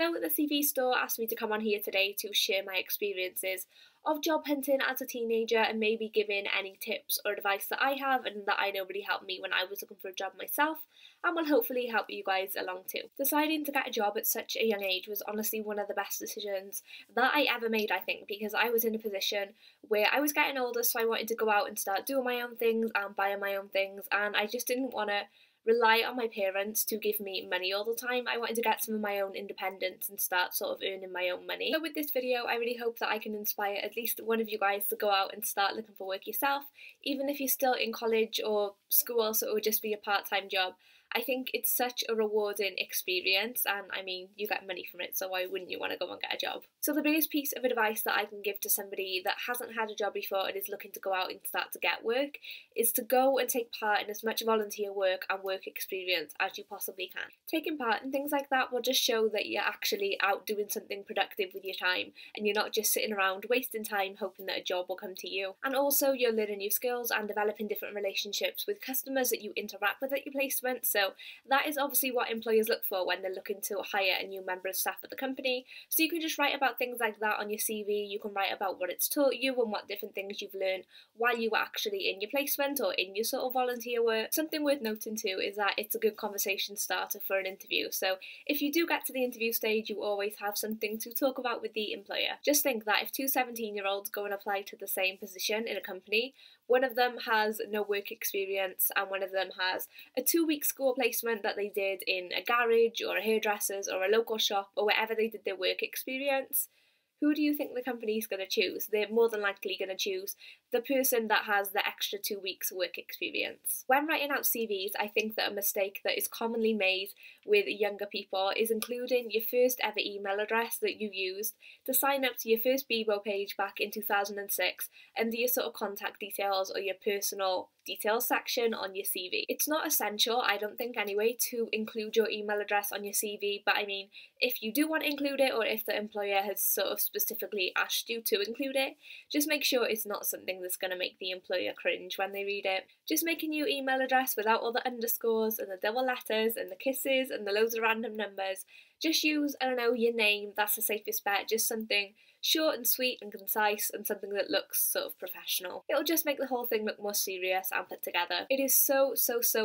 So the CV store asked me to come on here today to share my experiences of job hunting as a teenager and maybe giving any tips or advice that I have and that I know really helped me when I was looking for a job myself, and will hopefully help you guys along too. Deciding to get a job at such a young age was honestly one of the best decisions that I ever made, I think, because I was in a position where I was getting older, so I wanted to go out and start doing my own things and buying my own things, and I just didn't want to rely on my parents to give me money all the time. I wanted to get some of my own independence and start sort of earning my own money. So with this video, I really hope that I can inspire at least one of you guys to go out and start looking for work yourself, even if you're still in college or school, so it would just be a part-time job. I think it's such a rewarding experience, and I mean, you get money from it, so why wouldn't you want to go and get a job? So the biggest piece of advice that I can give to somebody that hasn't had a job before and is looking to go out and start to get work is to go and take part in as much volunteer work and work experience as you possibly can. Taking part in things like that will just show that you're actually out doing something productive with your time and you're not just sitting around wasting time hoping that a job will come to you. And also you're learning new skills and developing different relationships with customers that you interact with at your placement. So that is obviously what employers look for when they're looking to hire a new member of staff at the company. So you can just write about things like that on your CV. You can write about what it's taught you and what different things you've learned while you were actually in your placement or in your sort of volunteer work. Something worth noting too is that it's a good conversation starter for an interview. So if you do get to the interview stage, you always have something to talk about with the employer. Just think that if two 17-year-olds go and apply to the same position in a company, one of them has no work experience and one of them has a 2-week school placement that they did in a garage or a hairdresser's or a local shop or wherever they did their work experience. Who do you think the company is going to choose? They're more than likely going to choose the person that has the extra 2 weeks work experience. When writing out CVs, I think that a mistake that is commonly made with younger people is including your first ever email address that you used to sign up to your first Bebo page back in 2006 under your sort of contact details or your personal details section on your CV. It's not essential, I don't think anyway, to include your email address on your CV, but I mean, if you do want to include it or if the employer has sort of specifically asked you to include it, just make sure it's not something that's going to make the employer cringe when they read it. Just make a new email address without all the underscores and the double letters and the kisses and the loads of random numbers. Just use, I don't know, your name, that's the safest bet, just something short and sweet and concise and something that looks sort of professional. It'll just make the whole thing look more serious and put together. It is so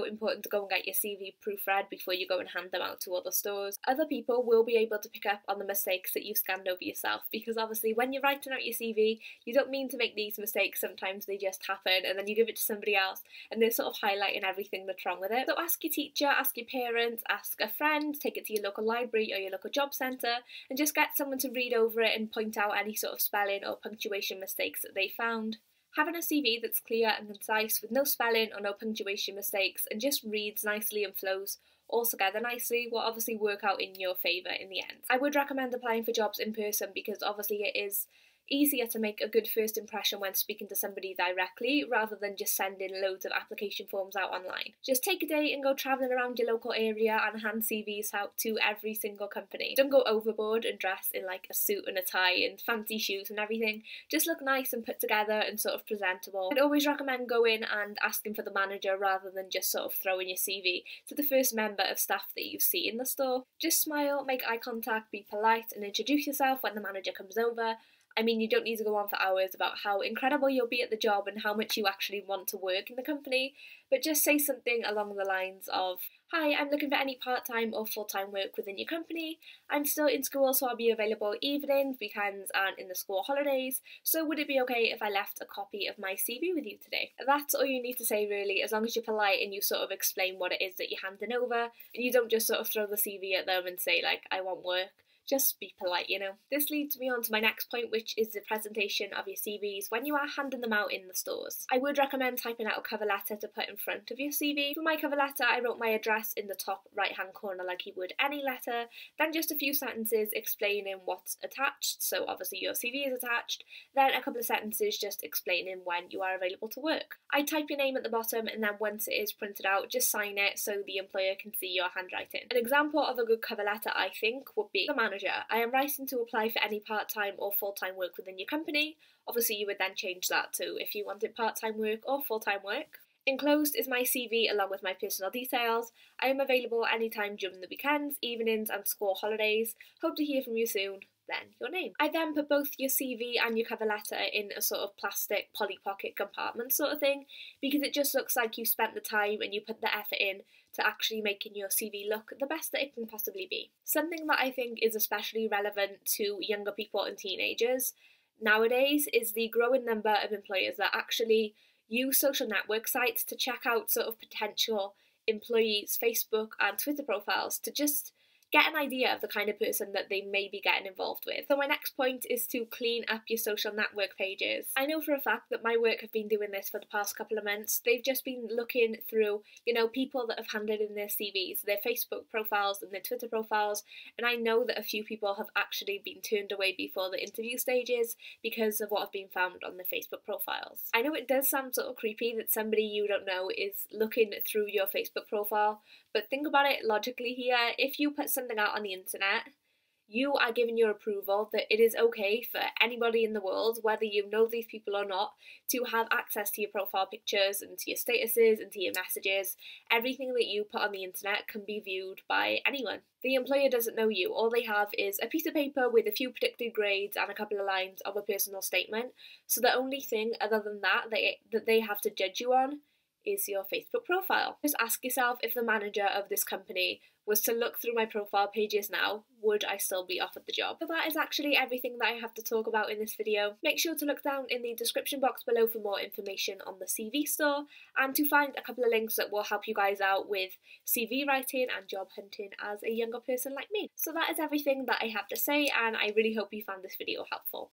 important to go and get your CV proofread before you go and hand them out to other stores. Other people will be able to pick up on the mistakes that you've scanned over yourself, because obviously when you're writing out your CV, you don't mean to make these mistakes, sometimes they just happen and then you give it to somebody else and they're sort of highlighting everything that's wrong with it. So ask your teacher, ask your parents, ask a friend, take it to your local library or your local job centre and just get someone to read over it and point out any sort of spelling or punctuation mistakes that they found. Having a CV that's clear and concise with no spelling or no punctuation mistakes and just reads nicely and flows all together nicely will obviously work out in your favour in the end. I would recommend applying for jobs in person because obviously it is easier to make a good first impression when speaking to somebody directly rather than just sending loads of application forms out online. Just take a day and go travelling around your local area and hand CVs out to every single company. Don't go overboard and dress in like a suit and a tie and fancy shoes and everything. Just look nice and put together and sort of presentable. I'd always recommend going and asking for the manager rather than just sort of throwing your CV to the first member of staff that you see in the store. Just smile, make eye contact, be polite and introduce yourself when the manager comes over. I mean, you don't need to go on for hours about how incredible you'll be at the job and how much you actually want to work in the company, but just say something along the lines of, "Hi, I'm looking for any part-time or full-time work within your company. I'm still in school, so I'll be available evenings, weekends and in the school holidays, so would it be okay if I left a copy of my CV with you today?" That's all you need to say really, as long as you're polite and you sort of explain what it is that you're handing over, and you don't just sort of throw the CV at them and say like, "I want work." Just be polite, you know. This leads me on to my next point, which is the presentation of your CVs when you are handing them out in the stores. I would recommend typing out a cover letter to put in front of your CV. For my cover letter, I wrote my address in the top right hand corner like you would any letter, then just a few sentences explaining what's attached, so obviously your CV is attached, then a couple of sentences just explaining when you are available to work. I type your name at the bottom and then once it is printed out, just sign it so the employer can see your handwriting. An example of a good cover letter, I think, would be the manager. I am writing to apply for any part-time or full-time work within your company. Obviously you would then change that to if you wanted part-time work or full-time work. Enclosed is my CV along with my personal details. I am available anytime during the weekends, evenings and school holidays. Hope to hear from you soon. Then your name. I then put both your CV and your cover letter in a sort of plastic Polly Pocket compartment sort of thing, because it just looks like you spent the time and you put the effort in to actually making your CV look the best that it can possibly be. Something that I think is especially relevant to younger people and teenagers nowadays is the growing number of employers that actually use social network sites to check out sort of potential employees' Facebook and Twitter profiles to just get an idea of the kind of person that they may be getting involved with. So my next point is to clean up your social network pages. I know for a fact that my work have been doing this for the past couple of months. They've just been looking through, people that have handed in their CVs, their Facebook profiles and their Twitter profiles, and I know that a few people have actually been turned away before the interview stages because of what have been found on their Facebook profiles. I know it does sound sort of creepy that somebody you don't know is looking through your Facebook profile, but think about it logically here. If you put something out on the internet, you are giving your approval that it is okay for anybody in the world, whether you know these people or not, to have access to your profile pictures and to your statuses and to your messages. Everything that you put on the internet can be viewed by anyone. The employer doesn't know you. All they have is a piece of paper with a few predicted grades and a couple of lines of a personal statement. So the only thing other than that they have to judge you on is your Facebook profile. Just ask yourself, if the manager of this company was to look through my profile pages now, would I still be offered the job? So that is actually everything that I have to talk about in this video. Make sure to look down in the description box below for more information on the CV store and to find a couple of links that will help you guys out with CV writing and job hunting as a younger person like me. So that is everything that I have to say, and I really hope you found this video helpful.